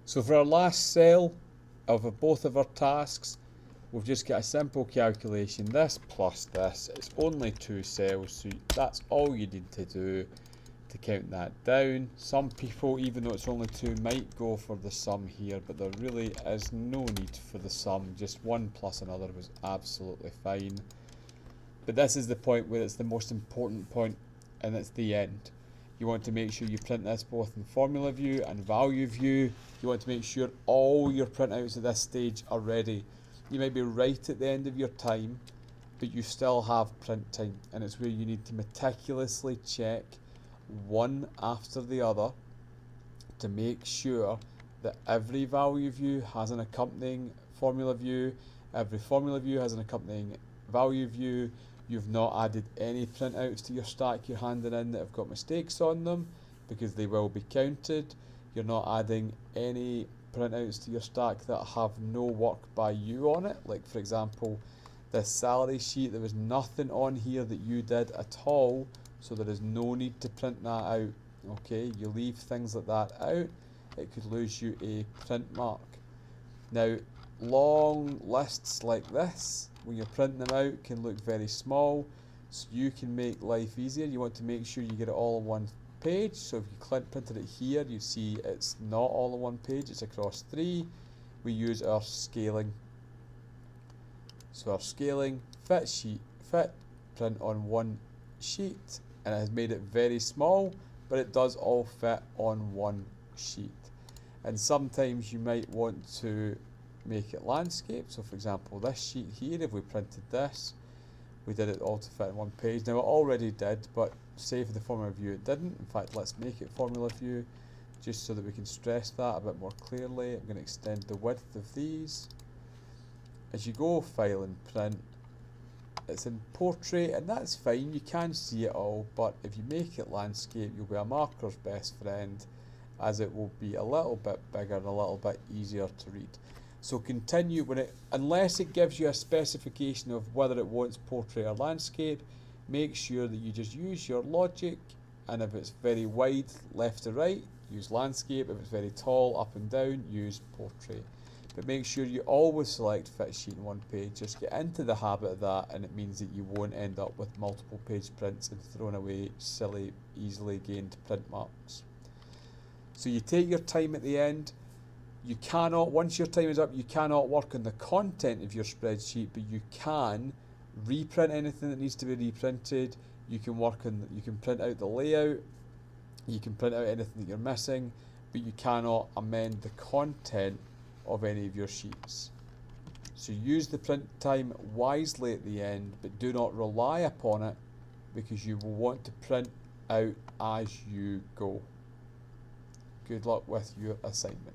So for our last cell of both of our tasks, we've just got a simple calculation. This plus this, it's only two cells, so that's all you need to do to count that down. Some people, even though it's only two, might go for the sum here, but there really is no need for the sum. Just one plus another was absolutely fine. But this is the point where it's the most important point, and it's the end. You want to make sure you print this both in formula view and value view. You want to make sure all your printouts at this stage are ready. You might be right at the end of your time, but you still have print time, and it's where you need to meticulously check one after the other to make sure that every value view has an accompanying formula view, every formula view has an accompanying value view. You've not added any printouts to your stack you're handing in that have got mistakes on them, because they will be counted. You're not adding any printouts to your stack that have no work by you on it. Like for example, this salary sheet, there was nothing on here that you did at all, so there is no need to print that out. Okay, you leave things like that out, it could lose you a print mark. Now, long lists like this, when you're printing them out, can look very small, so you can make life easier. You want to make sure you get it all on one page. So if you printed it here, you see it's not all on one page, it's across three. We use our scaling. So our scaling fit print on one sheet, and it has made it very small, but it does all fit on one sheet. And sometimes you might want to make it landscape. So for example, this sheet here, if we printed this, we did it all to fit in one page. Now it already did, but say for the formula view it didn't. In fact, let's make it formula view just so that we can stress that a bit more clearly. I'm going to extend the width of these. As you go file and print, it's in portrait, and that's fine, you can see it all, but if you make it landscape, you'll be a marker's best friend, as it will be a little bit bigger and a little bit easier to read. So continue unless it gives you a specification of whether it wants portrait or landscape, make sure that you just use your logic, and if it's very wide left to right, use landscape. If it's very tall up and down, use portrait. But make sure you always select fit sheet in one page. Just get into the habit of that, and it means that you won't end up with multiple page prints and throwing away silly, easily gained print marks. So you take your time at the end. You cannot, once your time is up, you cannot work on the content of your spreadsheet, but you can reprint anything that needs to be reprinted. You can print out the layout, you can print out anything that you're missing, but you cannot amend the content of any of your sheets. So use the print time wisely at the end, but do not rely upon it, because you will want to print out as you go. Good luck with your assignment.